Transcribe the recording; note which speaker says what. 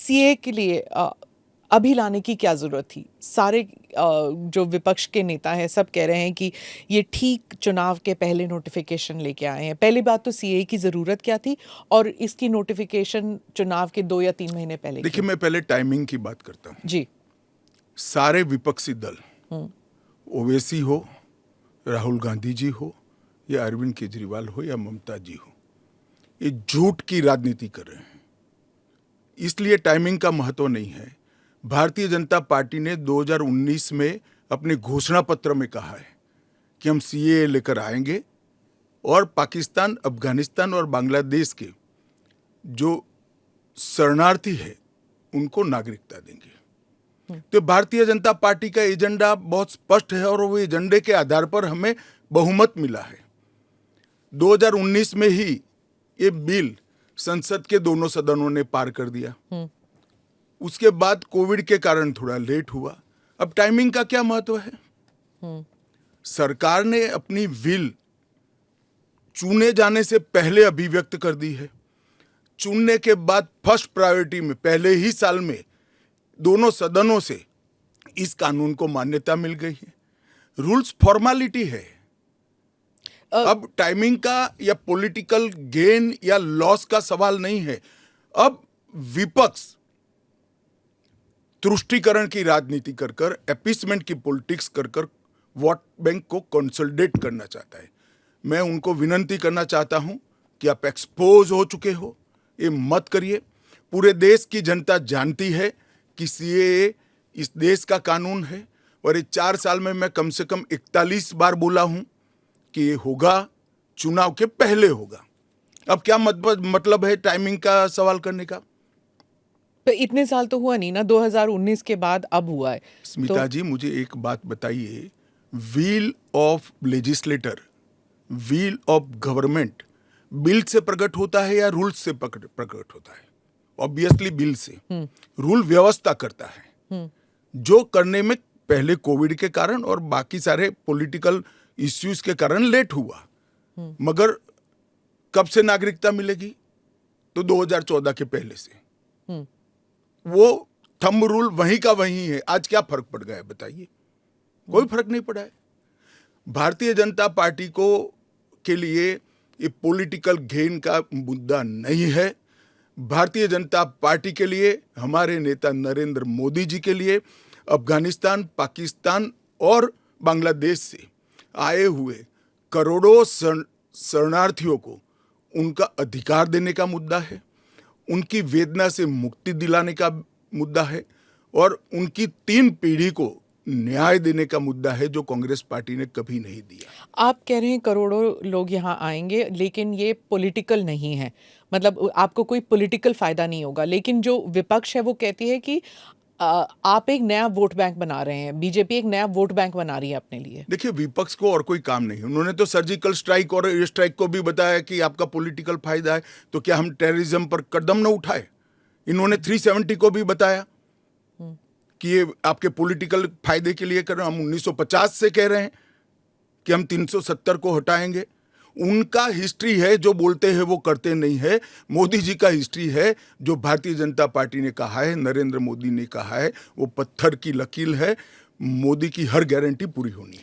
Speaker 1: CA के लिए अभी लाने की क्या जरूरत थी? सारे जो विपक्ष के नेता हैं सब कह रहे हैं कि ये ठीक चुनाव के पहले नोटिफिकेशन लेके आए हैं। पहली बात तो सीए की जरूरत क्या थी और इसकी नोटिफिकेशन चुनाव के 2 या 3 महीने पहले
Speaker 2: देखिए,
Speaker 1: क्यों?
Speaker 2: मैं पहले टाइमिंग की बात करता हूँ।
Speaker 1: जी।
Speaker 2: सारे विपक्षी दल, ओवैसी हो, राहुल गांधी जी हो या अरविंद केजरीवाल हो या ममता जी हो, ये झूठ की राजनीति कर रहे हैं। इसलिए टाइमिंग का महत्व नहीं है। भारतीय जनता पार्टी ने 2019 में अपने घोषणा पत्र में कहा है कि हम सीए लेकर आएंगे और पाकिस्तान, अफगानिस्तान और बांग्लादेश के जो शरणार्थी है उनको नागरिकता देंगे। तो भारतीय जनता पार्टी का एजेंडा बहुत स्पष्ट है और वो एजेंडे के आधार पर हमें बहुमत मिला है। 2019 में ही ये बिल संसद के दोनों सदनों ने पार कर दिया। उसके बाद कोविड के कारण थोड़ा लेट हुआ। अब टाइमिंग का क्या महत्व है? सरकार ने अपनी विल चुने जाने से पहले अभिव्यक्त कर दी है। चुनने के बाद फर्स्ट प्रायोरिटी में पहले ही साल में दोनों सदनों से इस कानून को मान्यता मिल गई है। रूल्स फॉर्मेलिटी है। अब टाइमिंग का या पॉलिटिकल गेन या लॉस का सवाल नहीं है। अब विपक्ष तुष्टीकरण की राजनीति कर कर, एपीसमेंट की पॉलिटिक्स कर कर वोट बैंक को कंसोलिडेट करना चाहता है। मैं उनको विनती करना चाहता हूं कि आप एक्सपोज हो चुके हो, ये मत करिए। पूरे देश की जनता जानती है कि सीएए इस देश का कानून है और ये 4 साल में मैं कम से कम 41 बार बोला हूं कि ये होगा, चुनाव के पहले होगा। अब क्या मतलब है टाइमिंग का सवाल करने का?
Speaker 1: तो इतने साल तो हुआ नहीं ना, 2019 के बाद अब हुआ है।
Speaker 2: स्मिता जी, मुझे एक बात बताइए, wheel of legislator, wheel of government bill से प्रकट होता है या रूल से प्रकट होता है? ऑब्वियसली बिल से। रूल व्यवस्था करता है, जो करने में पहले कोविड के कारण और बाकी सारे पॉलिटिकल इश्यूज के कारण लेट हुआ। मगर कब से नागरिकता मिलेगी? तो 2014 के पहले से। वो थंब रूल वहीं का वहीं है। आज क्या फर्क पड़ गया है बताइए? कोई फर्क नहीं पड़ा है। भारतीय जनता पार्टी को के लिए ये पॉलिटिकल गेन का मुद्दा नहीं है। भारतीय जनता पार्टी के लिए, हमारे नेता नरेंद्र मोदी जी के लिए अफगानिस्तान, पाकिस्तान और बांग्लादेश से आए हुए करोड़ों शरणार्थियों को उनका अधिकार देने का मुद्दा है, उनकी वेदना से मुक्ति दिलाने का मुद्दा है और उनकी 3 पीढ़ी को न्याय देने का मुद्दा है, जो कांग्रेस पार्टी ने कभी नहीं दिया।
Speaker 1: आप कह रहे हैं करोड़ों लोग यहाँ आएंगे, लेकिन ये पॉलिटिकल नहीं है, मतलब आपको कोई पॉलिटिकल फायदा नहीं होगा। लेकिन जो विपक्ष है वो कहती है कि आप एक नया वोट बैंक बना रहे हैं, बीजेपी एक नया वोट बैंक बना रही है अपने लिए।
Speaker 2: देखिए, विपक्ष को और कोई काम नहीं। उन्होंने तो सर्जिकल स्ट्राइक और एयर स्ट्राइक को भी बताया कि आपका पॉलिटिकल फायदा है, तो क्या हम टेररिज्म पर कदम न उठाए? इन्होंने 370 को भी बताया कि ये आपके पॉलिटिकल फायदे के लिए कर रहे हैं। हम 1950 से कह रहे हैं कि हम 370 को हटाएंगे। उनका हिस्ट्री है, जो बोलते हैं वो करते नहीं है। मोदी जी का हिस्ट्री है, जो भारतीय जनता पार्टी ने कहा है, नरेंद्र मोदी ने कहा है, वो पत्थर की लकीर है। मोदी की हर गारंटी पूरी होनी है।